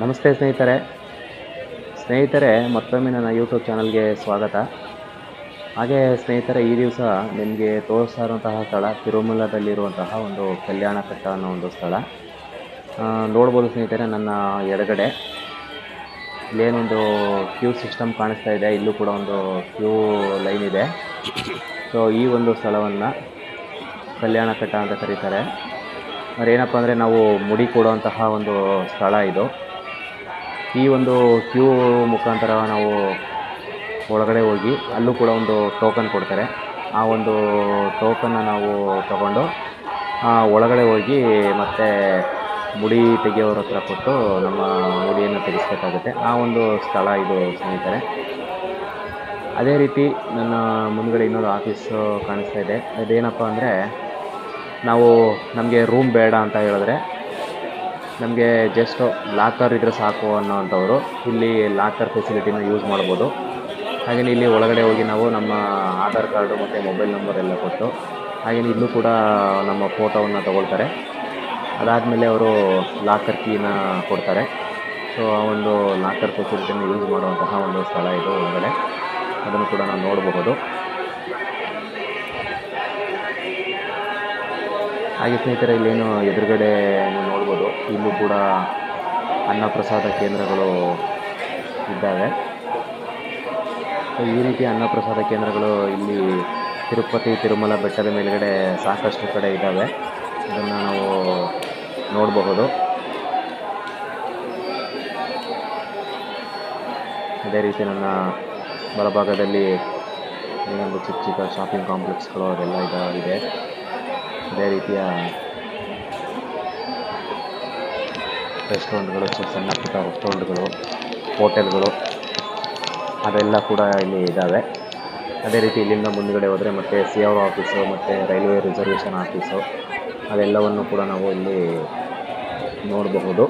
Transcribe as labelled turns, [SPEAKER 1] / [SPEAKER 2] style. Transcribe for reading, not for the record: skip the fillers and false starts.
[SPEAKER 1] ನಮಸ್ತೆ ಸ್ನೇಹಿತರೆ ಮತ್ತೊಮ್ಮೆ ನನ್ನ ಯೂಟ್ಯೂಬ್ ಚಾನಲ್ಗೆ ಸ್ವಾಗತ. ಹಾಗೆ ಸ್ನೇಹಿತರೆ, ಈ ದಿವಸ ನಿಮಗೆ ತೋರಿಸ್ತಾ ಇರುವಂತಹ ಸ್ಥಳ ತಿರುಮಲದಲ್ಲಿರುವಂತಹ ಒಂದು ಕಲ್ಯಾಣಕಟ್ಟ ಅನ್ನೋ ಒಂದು ಸ್ಥಳ. ನೋಡ್ಬೋದು ಸ್ನೇಹಿತರೆ, ನನ್ನ ಎಡಗಡೆ ಇಲ್ಲೇನೊಂದು ಕ್ಯೂ ಸಿಸ್ಟಮ್ ಕಾಣಿಸ್ತಾ ಇದೆ. ಇಲ್ಲೂ ಕೂಡ ಒಂದು ಕ್ಯೂ ಲೈನ್ ಇದೆ. ಸೊ ಈ ಒಂದು ಸ್ಥಳವನ್ನು ಕಲ್ಯಾಣಕಟ್ಟ ಅಂತ ಕರೀತಾರೆ. ಏನಪ್ಪ ಅಂದರೆ, ನಾವು ಮುಡಿ ಕೊಡುವಂತಹ ಒಂದು ಸ್ಥಳ ಇದು. ಈ ಒಂದು ಕ್ಯೂ ಮುಖಾಂತರ ನಾವು ಒಳಗಡೆ ಹೋಗಿ ಅಲ್ಲೂ ಕೂಡ ಒಂದು ಟೋಕನ್ ಕೊಡ್ತಾರೆ. ಆ ಒಂದು ಟೋಕನ್ನ ನಾವು ತಗೊಂಡು ಒಳಗಡೆ ಹೋಗಿ ಮತ್ತೆ ಮುಡಿ ತೆಗೆಯೋರ ಹತ್ರ ಕೊಟ್ಟು ನಮ್ಮ ಮುಡಿಯನ್ನು ತೆಗೆಸಬೇಕಾಗುತ್ತೆ. ಆ ಒಂದು ಸ್ಥಳ ಇದು ಸ್ನೇಹಿತರೆ. ಅದೇ ರೀತಿ ನನ್ನ ಮುಂದುಗಡೆ ಇನ್ನೊಂದು ಆಫೀಸು ಕಾಣಿಸ್ತಾ ಇದೆ. ಅದೇನಪ್ಪ ಅಂದರೆ, ನಮಗೆ ರೂಮ್ ಬೇಡ ಅಂತ ಹೇಳಿದ್ರೆ ನಮಗೆ ಜಸ್ಟ್ ಲಾಕರ್ ಇದ್ದರೆ ಸಾಕು ಅನ್ನೋವಂಥವ್ರು ಇಲ್ಲಿ ಲಾಕರ್ ಫೆಸಿಲಿಟಿನ ಯೂಸ್ ಮಾಡ್ಬೋದು. ಹಾಗೆಯೇ ಇಲ್ಲಿ ಒಳಗಡೆ ಹೋಗಿ ನಾವು ನಮ್ಮ ಆಧಾರ್ ಕಾರ್ಡು ಮತ್ತು ಮೊಬೈಲ್ ನಂಬರ್ ಎಲ್ಲ ಕೊಟ್ಟು, ಹಾಗೆಯೇ ಇಲ್ಲೂ ಕೂಡ ನಮ್ಮ ಫೋಟೋವನ್ನು ತಗೊಳ್ತಾರೆ. ಅದಾದಮೇಲೆ ಅವರು ಲಾಕರ್ ಕೀನ ಕೊಡ್ತಾರೆ. ಸೊ ಆ ಒಂದು ಲಾಕರ್ ಫೆಸಿಲಿಟಿನ ಯೂಸ್ ಮಾಡುವಂತಹ ಒಂದು ಸ್ಥಳ ಇದು ಒಳಗಡೆ. ಅದನ್ನು ಕೂಡ ನಾವು ನೋಡಬಹುದು. ಹಾಗೆ ಸ್ನೇಹಿತರೆ, ಇಲ್ಲೇನು ಎದುರುಗಡೆ ನೀವು ನೋಡ್ಬೋದು, ಇಲ್ಲೂ ಕೂಡ ಅನ್ನಪ್ರಸಾದ ಕೇಂದ್ರಗಳು ಇದ್ದಾವೆ. ಸೊ ಈ ರೀತಿ ಅನ್ನಪ್ರಸಾದ ಕೇಂದ್ರಗಳು ಇಲ್ಲಿ ತಿರುಮಲ ಬೆಟ್ಟದ ಮೇಲುಗಡೆ ಸಾಕಷ್ಟು ಕಡೆ ಇದ್ದಾವೆ. ಅದನ್ನು ನಾವು ನೋಡಬಹುದು. ಅದೇ ರೀತಿ ನನ್ನ ಬಲಭಾಗದಲ್ಲಿ ಇನ್ನೊಂದು ಚಿಕ್ಕ ಚಿಕ್ಕ ಶಾಪಿಂಗ್ ಕಾಂಪ್ಲೆಕ್ಸ್ಗಳು ಅದೆಲ್ಲ ಇದೆ. ಅದೇ ರೀತಿಯ ರೆಸ್ಟೋರೆಂಟ್ಗಳು, ಸಣ್ಣ ಪುಟ್ಟ ರೆಸ್ಟೋರೆಂಟ್ಗಳು, ಹೋಟೆಲ್ಗಳು ಅದೆಲ್ಲ ಕೂಡ ಇಲ್ಲಿ ಇದ್ದಾವೆ. ಅದೇ ರೀತಿ ಇಲ್ಲಿಂದ ಮುಂದುಗಡೆ ಹೋದರೆ ಮತ್ತೆ CR ಆಫೀಸು ಮತ್ತು ರೈಲ್ವೆ ರಿಸರ್ವೇಷನ್ ಆಫೀಸು ಅದೆಲ್ಲವನ್ನು ಕೂಡ ನಾವು ಇಲ್ಲಿ ನೋಡಬಹುದು.